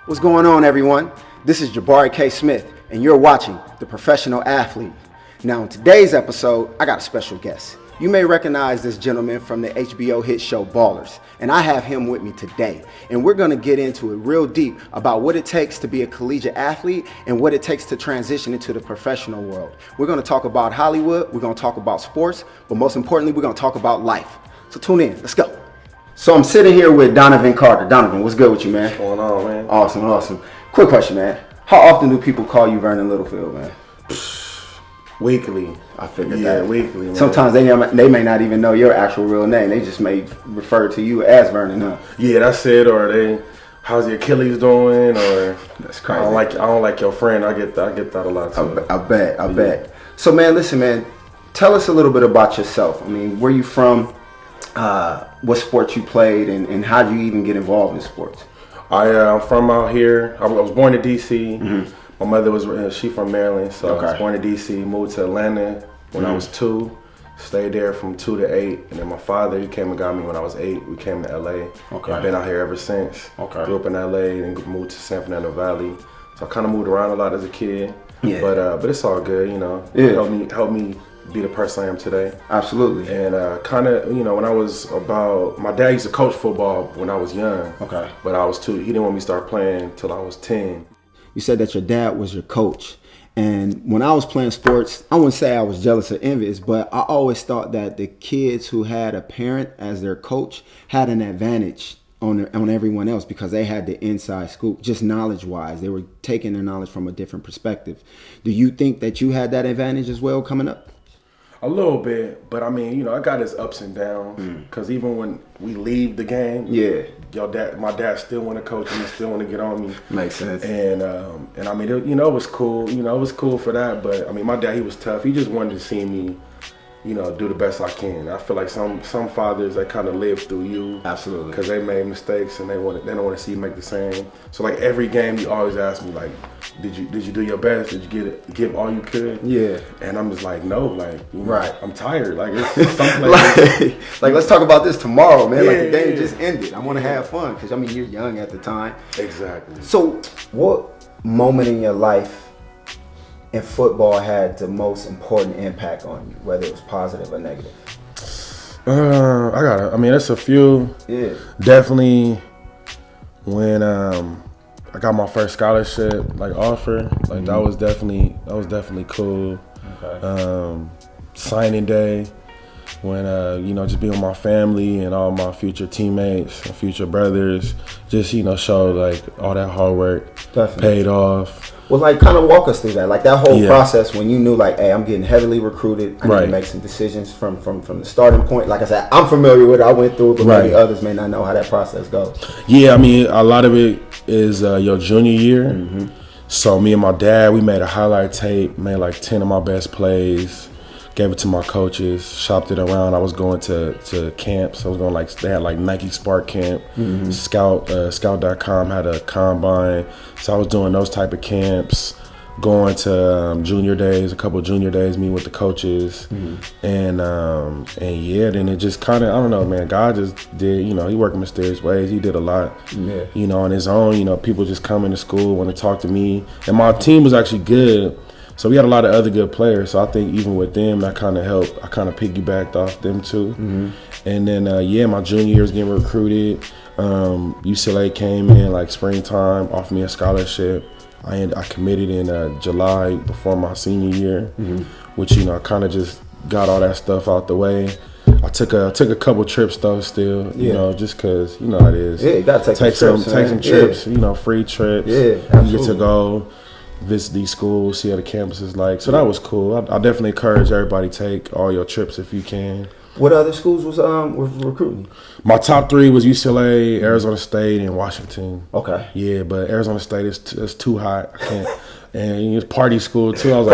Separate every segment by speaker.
Speaker 1: What's going on, everyone? This is Jabari K. Smith, and you're watching The Professional Athlete. Now, in today's episode, I got a special guest. You may recognize this gentleman from the HBO hit show Ballers, and I have him with me today. And we're going to get into it real deep about what it takes to be a collegiate athlete and what it takes to transition into the professional world. We're going to talk about Hollywood, we're going to talk about sports, but most importantly, we're going to talk about life. So tune in. Let's go. So I'm sitting here with Donovan Carter. Donovan, what's good with you, man?
Speaker 2: What's going on, man?
Speaker 1: Awesome. Quick question, man. How often do people call you Vernon Littlefield, man?
Speaker 2: Weekly.
Speaker 1: I figured
Speaker 2: Yeah,
Speaker 1: that.
Speaker 2: weekly, man.
Speaker 1: Sometimes they may not even know your actual real name. They just may refer to you as Vernon, huh?
Speaker 2: Yeah, that's it. Or how's the Achilles doing? Or
Speaker 1: That's crazy.
Speaker 2: I don't like your friend. I get that a lot too.
Speaker 1: I bet. So, man, listen, man. Tell us a little bit about yourself. I mean, where you from? What sports you played, and how did you even get involved in sports?
Speaker 2: I'm from out here. I was born in D.C. Mm-hmm. My mother was she from Maryland, so I was born in D.C. Moved to Atlanta when I was 2. Stayed there from 2 to 8, and then my father, he came and got me when I was 8. We came to L.A. I've been out here ever since. Grew up in L.A. and moved to San Fernando Valley. So I kind of moved around a lot as a kid. Yeah. But it's all good, you know. Yeah. Help me be the person I am today.
Speaker 1: Absolutely.
Speaker 2: And kind of, you know, when I was my dad used to coach football when I was young. Okay. But I was 2. He didn't want me to start playing till I was 10.
Speaker 1: You said that your dad was your coach. And when I was playing sports, I wouldn't say I was jealous or envious, but I always thought that the kids who had a parent as their coach had an advantage on everyone else because they had the inside scoop, just knowledge-wise. They were taking their knowledge from a different perspective. Do you think that you had that advantage as well coming up?
Speaker 2: A little bit, but I mean, you know, I got his ups and downs. Because even when we leave the game, my dad still want to coach me, still want to get on me. Makes sense. And I mean, it was cool. You know, it was cool for that. But I mean, my dad, he was tough. He just wanted to see me, you know, do the best I can. I feel like some fathers, they kind of live through you. Absolutely. Because they made mistakes and they don't want to see you make the same. So like every game, you always ask me like, did you do your best? Did you give all you could? Yeah. And I'm just like, no, like, you know, I'm tired. Like it's something
Speaker 1: like let's talk about this tomorrow, man. Like the game just ended. I want to have fun because I mean you're young at the time. Exactly. So what moment in your life in football had the most important impact on you, whether it was positive or negative?
Speaker 2: I mean, there's a few. Yeah. Definitely when I got my first scholarship offer. Like that was definitely cool. Okay. Signing day when you know, just being with my family and all my future teammates and future brothers, just, you know, show like all that hard work paid off.
Speaker 1: Well, like, kind of walk us through that, like that whole process when you knew, like, hey, I'm getting heavily recruited. I need to make some decisions from the starting point. Like I said, I'm familiar with it. I went through it, but maybe others may not know how that process goes.
Speaker 2: Yeah, I mean, a lot of it is your junior year. Mm-hmm. So me and my dad, we made a highlight tape, made like 10 of my best plays, gave it to my coaches, shopped it around. I was going to camps. I was going, like, they had like Nike Spark Camp, Scout.com had a combine. So I was doing those type of camps, going to junior days, a couple of junior days, meeting with the coaches. And yeah, then it just kind of, I don't know, man, God just did, you know, he worked in mysterious ways. He did a lot, you know, on his own. You know, people just come into school, want to talk to me. And my team was actually good. So we had a lot of other good players. So I think even with them, that kind of helped. I kind of piggybacked off them too. And then, my junior year was getting recruited. UCLA came in like springtime, offered me a scholarship. I committed in July before my senior year, which, you know, I kind of just got all that stuff out the way. I took a couple trips though, still, you know, just because, you know how it is. Yeah, you gotta take some trips, you know, free trips. Yeah, absolutely. You get to go visit these schools, see how the campus is like. So that was cool. I definitely encourage everybody, take all your trips if you can.
Speaker 1: What other schools was recruiting?
Speaker 2: My top 3 was UCLA, Arizona State, and Washington. Okay. Yeah, but Arizona State is too hot. I can't. And it's party school too. I was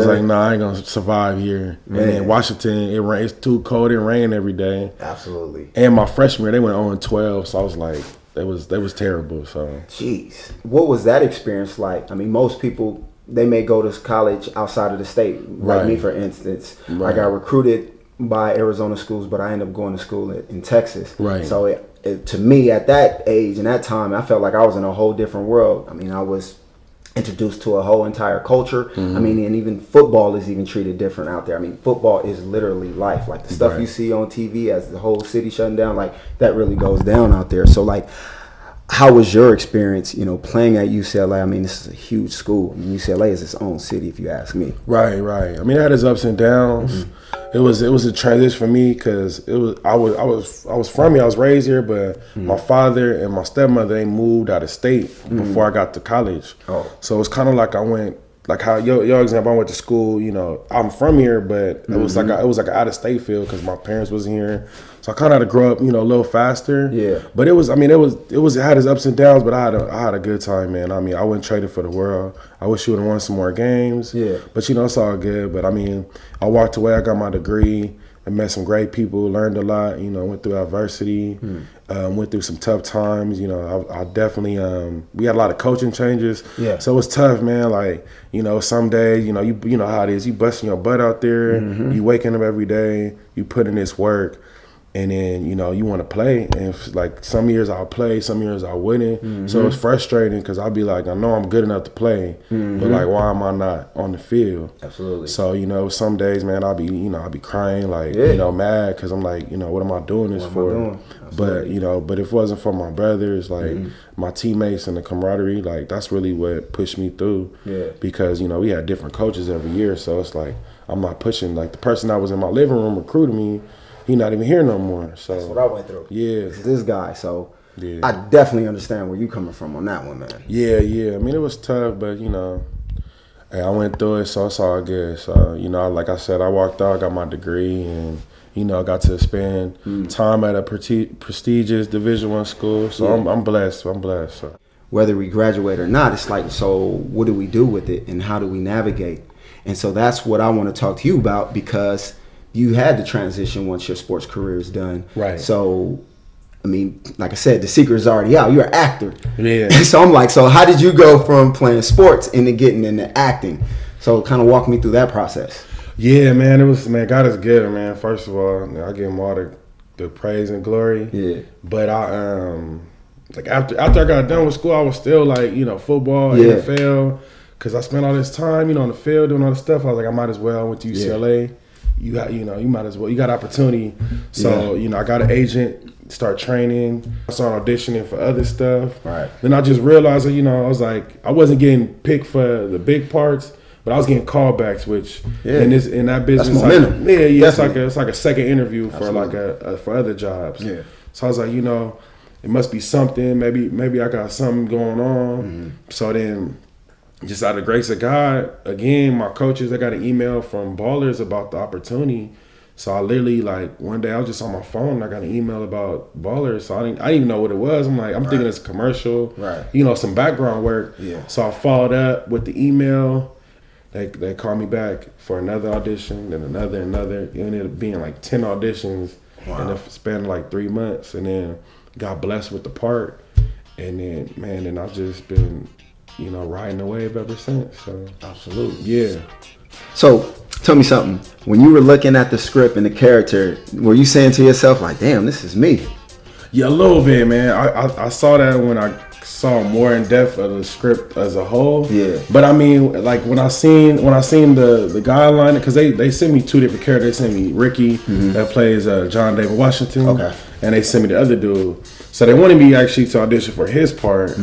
Speaker 2: like, nah, I ain't gonna survive here. Man. And then Washington, it's too cold and rain every day. Absolutely. And my freshman year, they went 0-12, so I was like, they was terrible. So.
Speaker 1: Jeez, what was that experience like? I mean, most people they may go to college outside of the state. Like
Speaker 2: Right.
Speaker 1: me, for instance,
Speaker 2: Right.
Speaker 1: I got recruited by Arizona schools, but I ended up going to school in Texas.
Speaker 2: Right.
Speaker 1: So to me, at that age and that time, I felt like I was in a whole different world. I mean, I was introduced to a whole entire culture. I mean, and even football is even treated different out there. I mean, football is literally life. Like the stuff
Speaker 2: Right.
Speaker 1: you see on TV as the whole city shutting down, like that really goes down out there. So like, how was your experience, playing at UCLA? I mean, this is a huge school. I mean, UCLA is its own city, if you ask me.
Speaker 2: Right. I mean, it had its ups and downs. It was a transition for me because I was from here. I was raised here, but my father and my stepmother, they moved out of state before I got to college.
Speaker 1: Oh.
Speaker 2: So it's kind of like I went, like how your example, I went to school. I'm from here, but it was like an out of state feel because my parents wasn't here. So I kind of had to grow up, a little faster.
Speaker 1: Yeah.
Speaker 2: But it had its ups and downs, but I had a good time, man. I mean, I wouldn't trade it for the world. I wish you would have won some more games.
Speaker 1: Yeah.
Speaker 2: But it's all good. But I mean, I walked away. I got my degree. I met some great people. Learned a lot. Went through adversity. Went through some tough times. I definitely. We had a lot of coaching changes.
Speaker 1: Yeah.
Speaker 2: So it was tough, man. Like some days, you know how it is. You busting your butt out there. You waking up every day. You put in this work. And then, you want to play. And like some years I'll play, some years I wouldn't. So it's frustrating because I'll be like, I know I'm good enough to play, but like, why am I not on the field?
Speaker 1: Absolutely.
Speaker 2: So, some days, man, I'll be crying, like, mad because I'm like, what am I doing this for? But, but if it wasn't for my brothers, like my teammates and the camaraderie, like that's really what pushed me through.
Speaker 1: Yeah.
Speaker 2: Because, we had different coaches every year. So it's like, I'm not pushing, like the person that was in my living room recruiting me, he not even here no more. So
Speaker 1: That's what I went through.
Speaker 2: Yeah.
Speaker 1: This guy. So
Speaker 2: Yeah.
Speaker 1: I definitely understand where you coming from on that one, man.
Speaker 2: Yeah. I mean, it was tough, but hey, I went through it, so it's all good. So like I said, I walked out, got my degree, and I got to spend time at a prestigious Division I school. So I'm blessed. So.
Speaker 1: Whether we graduate or not, it's like, so what do we do with it, and how do we navigate? And so that's what I want to talk to you about, because you had to transition once your sports career is done.
Speaker 2: Right.
Speaker 1: So, I mean, like I said, the secret is already out. You're an actor.
Speaker 2: Yeah.
Speaker 1: So I'm like, so how did you go from playing sports into getting into acting? So kind of walk me through that process.
Speaker 2: Yeah, man, God is good, man. First of all, I give him all the praise and glory.
Speaker 1: Yeah.
Speaker 2: But I like after I got done with school, I was still like, football, NFL, because I spent all this time, on the field doing all this stuff. I was like, I might as well. I went to UCLA. You might as well. You got opportunity. So, I got an agent, start training. I started auditioning for other stuff.
Speaker 1: Right.
Speaker 2: Then I just realized, I was like, I wasn't getting picked for the big parts, but I was getting callbacks, which in that business,
Speaker 1: that's momentum.
Speaker 2: It's like a second interview for for other jobs.
Speaker 1: Yeah.
Speaker 2: So I was like, it must be something. Maybe I got something going on. So then, just out of the grace of God, again, my coaches, I got an email from Ballers about the opportunity. So I literally, like, one day I was just on my phone and I got an email about Ballers. So I didn't even know what it was. I'm like, I'm thinking it's a commercial, some background work.
Speaker 1: Yeah.
Speaker 2: So I followed up with the email. They called me back for another audition, then another. It ended up being like 10 auditions in the span of like 3 months. And then got blessed with the part. And then, man, and I've just been, riding the wave ever since. So
Speaker 1: Absolutely.
Speaker 2: Yeah.
Speaker 1: So tell me something. When you were looking at the script and the character, were you saying to yourself, like, damn, this is me?
Speaker 2: Yeah, a little bit, man. I saw that when I saw more in depth of the script as a whole. Yeah. But I mean, like when I seen the guideline, because they sent me two different characters. They sent me Ricky that plays John David Washington. Okay. And they sent me the other dude. So they wanted me actually to audition for his part.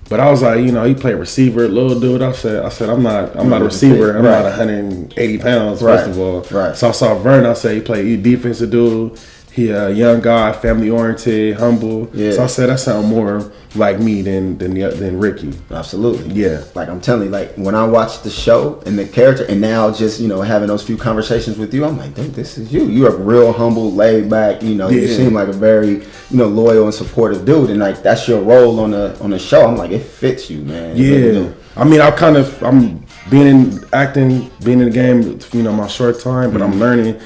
Speaker 2: But I was like, he played receiver, little dude. I said, I'm not a receiver. I'm not 180 pounds, first of all. Right. So I saw Vern. I said, he played defensive dude. He a young guy, family oriented, humble. Yeah. So I said that sound more like me than Ricky.
Speaker 1: Absolutely.
Speaker 2: Yeah.
Speaker 1: Like I'm telling you, like when I watched the show and the character, and now just having those few conversations with you, I'm like, dude, this is you. You're a real humble, laid back. You seem like a very loyal and supportive dude, and like that's your role on the show. I'm like, it fits you, man.
Speaker 2: Yeah. I mean, I'm being in acting, being in the game, my short time, but I'm learning.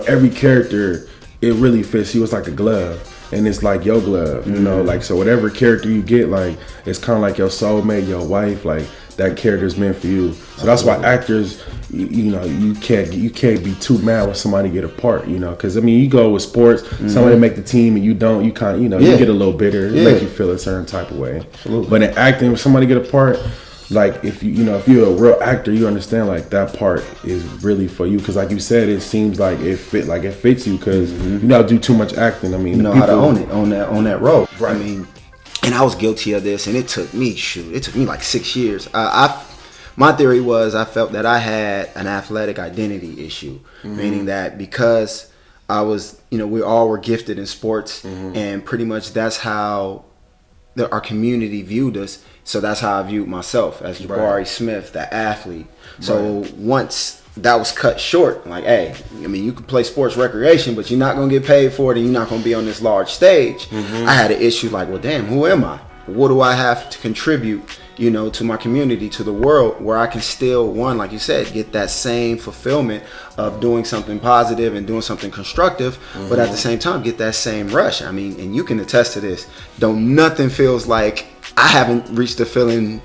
Speaker 2: Every character. It really fits you. It's like a glove, and it's like your glove, like, so whatever character you get, like, it's kind of like your soulmate, your wife, like, that character's meant for you. So that's why actors, you know, you can't be too mad when somebody get a part, you know, because I mean, you go with sports, somebody make the team and you don't, you kind of, you know, you get a little bitter, it make you feel a certain type of way. Absolutely. But in acting, if somebody get a part, like if if you're a real actor, you understand like that part is really for you, because like you said, it seems like it fits you, because you not do too much acting. I mean,
Speaker 1: you know how to own it on that role.
Speaker 2: Right.
Speaker 1: I mean, and I was guilty of this, and it took me like 6 years. My theory was I felt that I had an athletic identity issue, meaning that because I was, we all were gifted in sports, and pretty much that's how our community viewed us. So that's how I viewed myself, as Jabari Smith, the athlete. So once that was cut short, like, hey, I mean, you can play sports recreation, but you're not going to get paid for it, and you're not going to be on this large stage. I had an issue like, well, damn, who am I? What do I have to contribute, to my community, to the world, where I can still, one, like you said, get that same fulfillment of doing something positive and doing something constructive, but at the same time, get that same rush. I mean, and you can attest to this. Though nothing feels like, I haven't reached the feeling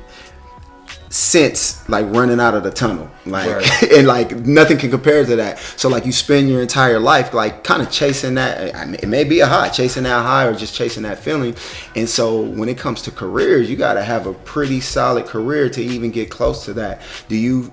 Speaker 1: since like running out of the tunnel, like and like nothing can compare to that. So like you spend your entire life like kind of chasing that. I mean, it may be a high, chasing that high, or just chasing that feeling. And so when it comes to careers, you got to have a pretty solid career to even get close to that. Do you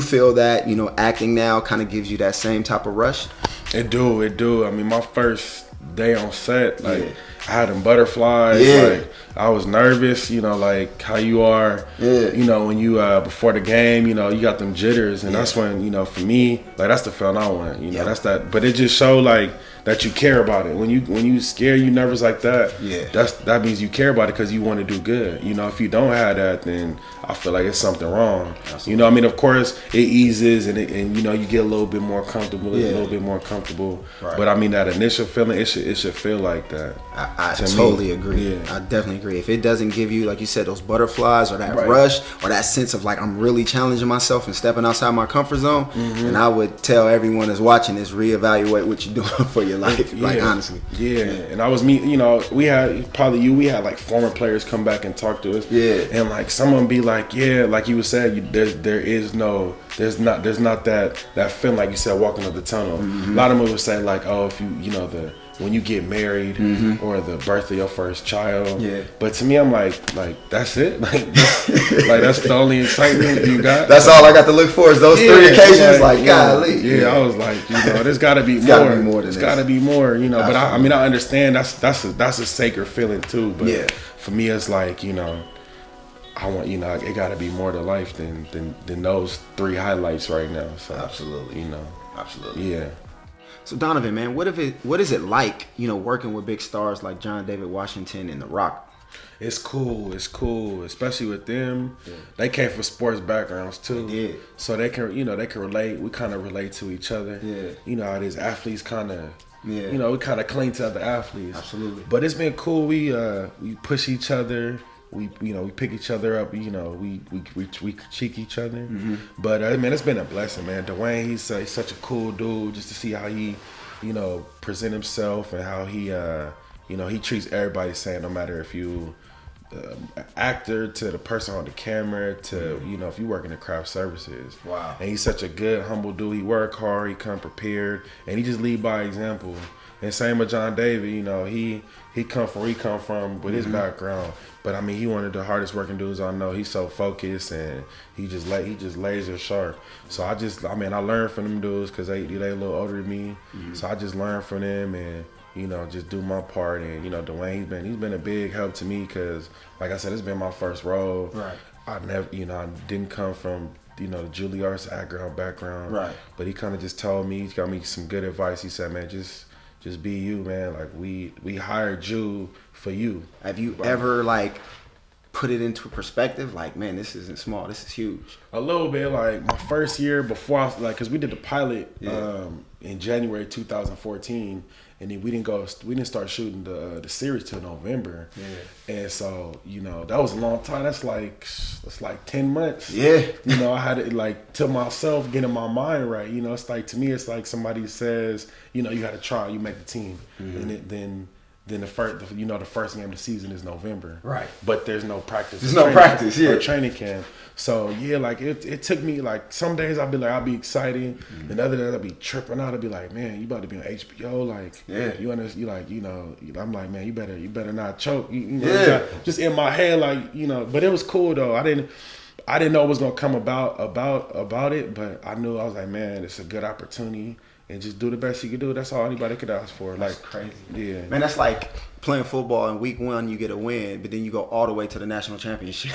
Speaker 1: feel that acting now kind of gives you that same type of rush?
Speaker 2: It do. I mean, my first day on set, like I had them butterflies, like I was nervous, like how you are, when you before the game, you got them jitters, and that's when, for me, like that's the feeling I want, that's that. But it just showed like that you care about it. When you scared, you nervous like that, that means you care about it, because you want to do good. If you don't have that, then I feel like it's something wrong. Absolutely. I mean, of course it eases, and you get a little bit more comfortable, Right. But I mean, that initial feeling, it should feel like that.
Speaker 1: I totally agree. I definitely agree. If it doesn't give you, like you said, those butterflies or that rush or that sense of like I'm really challenging myself and stepping outside my comfort zone, and I would tell everyone that's watching this, reevaluate what you're doing for your life. Like honestly. And I was we had like former players come back and talk to us. And like someone be like, like you said, there's not that feeling like you said walking up the tunnel. A lot of them would say like, oh, if you when you get married or the birth of your first child. But to me, I'm like that's it. Like that's the only excitement you got. That's all I got to look for is those 3 occasions. Like golly.
Speaker 2: I was like, there's got to be more. There's got to be more. But I mean, I understand that's a sacred feeling too. But for me, it's like I want it got to be more to life than those 3 highlights right now. So
Speaker 1: absolutely,
Speaker 2: absolutely,
Speaker 1: So Donovan, man, what is it like, working with big stars like John David Washington and The Rock?
Speaker 2: It's cool, especially with them. They came from sports backgrounds too.
Speaker 1: They did.
Speaker 2: So they can relate. We kind of relate to each other. How these athletes kind of, we kind of cling to other athletes.
Speaker 1: Absolutely.
Speaker 2: But it's been cool. We push each other. We pick each other up. We cheek each other. But man, it's been a blessing, man. Dwayne, he's such a cool dude. Just to see how he, present himself, and how he, he treats everybody the same, no matter if you actor to the person on the camera to if you work in the craft services. Wow. And he's such a good, humble dude. He work hard. He come prepared, and he just lead by example. And same with John David. He come from where he come from with his background. But I mean, he one of the hardest working dudes I know. He's so focused, and he just laser sharp. So I learned from them dudes, because they a little older than me. So I just learned from them, and just do my part. And Dwayne, he's been a big help to me, because like I said, it's been my first role. Right. I never, I didn't come from the Juilliard's background. Right. But he kind of just told me, he got me some good advice. He said, man, just be you, man. Like we hired you for you.
Speaker 1: Have you ever like put it into perspective? Like, man, this isn't small. This is huge.
Speaker 2: A little bit. Like my first year before, because we did the pilot in January 2014, and then we didn't start shooting the series till November. And so that was a long time. That's like 10 months. I had it like to myself, getting my mind right. It's like, to me, it's like somebody says, you got to try, you make the team, and then then the first game of the season is November.
Speaker 1: Right.
Speaker 2: But there's no practice.
Speaker 1: There's no practice,
Speaker 2: or training camp. So yeah, like it took me like some days I'll be excited, and other days I'll be tripping out. I'll be like, man, you about to be on HBO, like you understand? I'm like, man, you better not choke. Just in my head, like But it was cool though. I didn't know what was gonna come about it, but I knew I was like, man, it's a good opportunity. And just do the best you can do. That's all anybody could ask for.
Speaker 1: That's crazy.
Speaker 2: Yeah.
Speaker 1: Man, that's like playing football in week 1, you get a win, but then you go all the way to the national championship.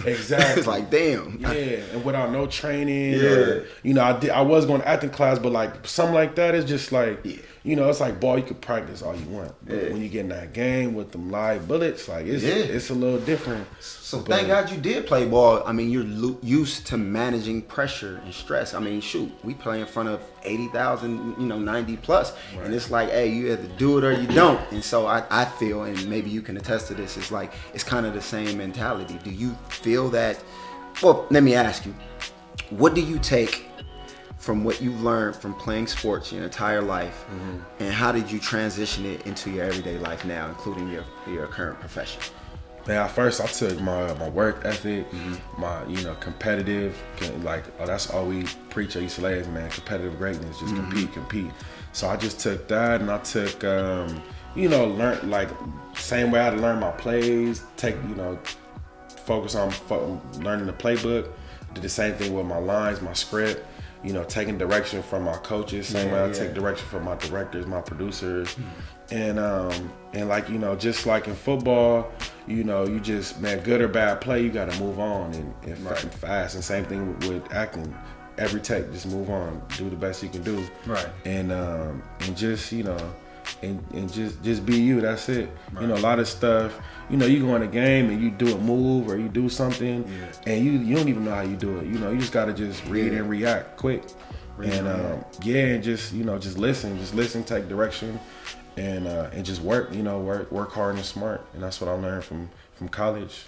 Speaker 2: Exactly.
Speaker 1: It's like, damn.
Speaker 2: Yeah, and without no training.
Speaker 1: Yeah.
Speaker 2: Or, I was going to acting class, but like something like that is just like, it's like ball, you could practice all you want. But when you get in that game with them live bullets, like it's a little different.
Speaker 1: So thank God you did play ball. I mean, you're used to managing pressure and stress. I mean, shoot, we play in front of 80,000, 90 plus. Right. And it's like, hey, you either do it or you don't. And so I feel, and maybe you can attest to this, it's like, it's kind of the same mentality. Do you feel that, well, let me ask you, what do you take from what you've learned from playing sports your entire life, and how did you transition it into your everyday life now, including your current profession?
Speaker 2: Man, at first I took my work ethic, my competitive, that's all we preach at UCLA is, man, competitive greatness, just compete. So I just took that, and I took learn like same way I had to learn my plays, focus on learning the playbook. Did the same thing with my lines, my script. Taking direction from my coaches, same way I take direction from my directors, my producers, and just like in football, you just, man, good or bad play, you got to move on and fast. And same thing with acting, every take, just move on, do the best you can do, right? And just and just be you. That's it. Right. A lot of stuff. You go in a game and you do a move or you do something, and you don't even know how you do it. You just gotta just read and react quick, and just just listen, take direction, and just work. Work hard and smart, and that's what I learned from college.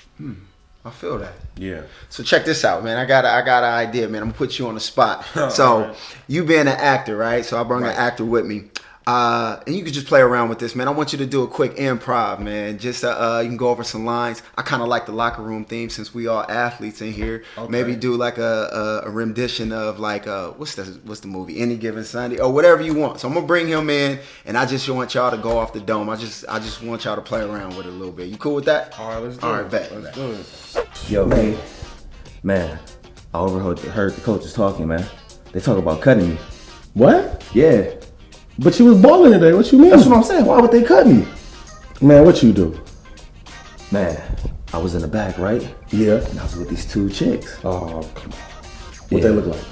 Speaker 1: I feel that.
Speaker 2: Yeah.
Speaker 1: So check this out, man. I got an idea, man. I'm gonna put you on the spot. So you being an actor, right? So I brought an actor with me. And you can just play around with this, man. I want you to do a quick improv, man. Just you can go over some lines. I kind of like the locker room theme since we all athletes in here. Okay. Maybe do like a rendition of like what's the movie? Any Given Sunday or whatever you want. So I'm gonna bring him in, and I just want y'all to go off the dome. I just want y'all to play around with it a little bit. You cool with that?
Speaker 2: All right, let's do it.
Speaker 1: All right, bet.
Speaker 2: Let's do it.
Speaker 3: Yo, hey, man, I overheard the coaches talking, man. They talk about cutting me.
Speaker 2: What?
Speaker 3: Yeah.
Speaker 2: But you was balling today. What you mean?
Speaker 3: That's what I'm saying. Why would they cut me?
Speaker 2: Man, what you do?
Speaker 3: Man, I was in the back, right?
Speaker 2: Yeah.
Speaker 3: And I was with these 2 chicks.
Speaker 2: Oh, come on. What they look like?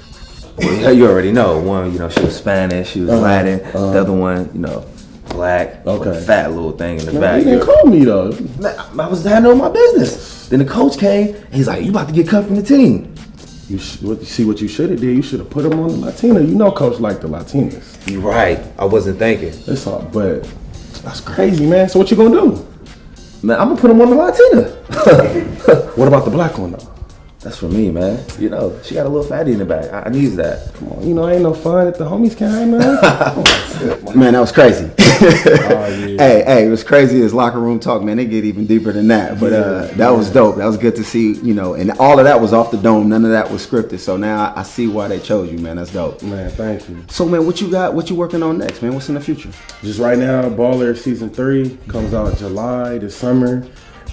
Speaker 3: Well, you already know. One, she was Spanish. She was Latin. The other one, black.
Speaker 2: Okay.
Speaker 3: With a fat little thing in the
Speaker 2: Man,
Speaker 3: back.
Speaker 2: You didn't call me though.
Speaker 3: Man, I was handling my business. Then the coach came. And he's like, "You about to get cut from the team."
Speaker 2: You see what you should have did? You should have put him on the Latina. Coach liked the Latinas.
Speaker 3: You're right. I wasn't thinking.
Speaker 2: That's all, but that's crazy, man. So what you gonna do?
Speaker 3: Man, I'm gonna put him on the Latina.
Speaker 2: What about the black one though?
Speaker 3: That's for me, man. She got a little fatty in the back. I need that.
Speaker 2: Come on, ain't no fun if the homies can't hang, man.
Speaker 1: Man, that was crazy. Hey, it was crazy as locker room talk, man. They get even deeper than that. But that was dope. That was good to see, and all of that was off the dome. None of that was scripted. So now I see why they chose you, man. That's dope.
Speaker 2: Man, thank you.
Speaker 1: So, man, what you got? What you working on next, man? What's in the future?
Speaker 2: Just right now, Baller Season 3 comes out in July this summer.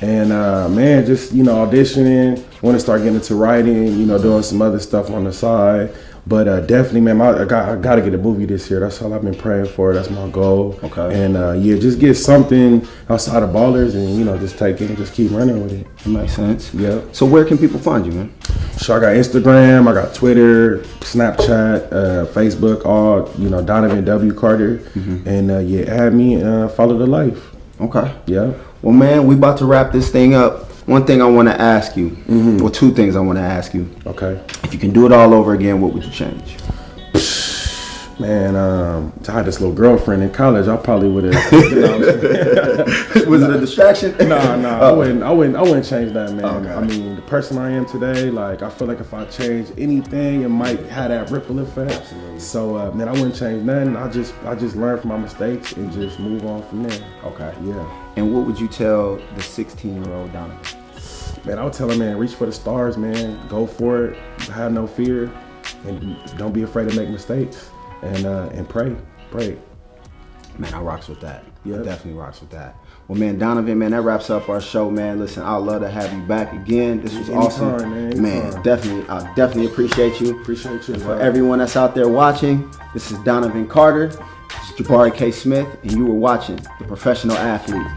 Speaker 2: And man, just auditioning. Want to start getting into writing. Doing some other stuff on the side. But definitely, man, I got to get a movie this year. That's all I've been praying for. That's my goal.
Speaker 1: Okay.
Speaker 2: And just get something outside of Ballers, and just take it and just keep running with it.
Speaker 1: That makes sense.
Speaker 2: Yeah.
Speaker 1: So where can people find you, man?
Speaker 2: So I got Instagram, I got Twitter, Snapchat, Facebook, all Donovan W Carter, and add me and follow the life.
Speaker 1: Okay.
Speaker 2: Yeah.
Speaker 1: Well, man, we about to wrap this thing up. One thing I want to ask you, or 2 things I want to ask you.
Speaker 2: Okay.
Speaker 1: If you can do it all over again, what would you change?
Speaker 2: Man, I had this little girlfriend in college. I probably would have.
Speaker 1: Was it a distraction?
Speaker 2: No, I wouldn't change that, man.
Speaker 1: Okay.
Speaker 2: I mean, the person I am today, like, I feel like if I change anything, it might have that ripple effect.
Speaker 1: Absolutely.
Speaker 2: So, man, I wouldn't change nothing. I just learn from my mistakes and just move on from there.
Speaker 1: Okay.
Speaker 2: Yeah.
Speaker 1: And what would you tell the 16-year-old Donovan?
Speaker 2: Man, I would tell him, man, reach for the stars, man. Go for it. Have no fear, and don't be afraid to make mistakes. And pray.
Speaker 1: Man, I rocks with that.
Speaker 2: Yep.
Speaker 1: I definitely rocks with that. Well, man, Donovan, man, that wraps up our show, man. Listen, I'd love to have you back again. This was awesome.
Speaker 2: Man,
Speaker 1: I definitely appreciate you.
Speaker 2: Appreciate you.
Speaker 1: And for everyone that's out there watching, this is Donovan Carter, this is Jabari K. Smith, and you were watching The Professional Athlete.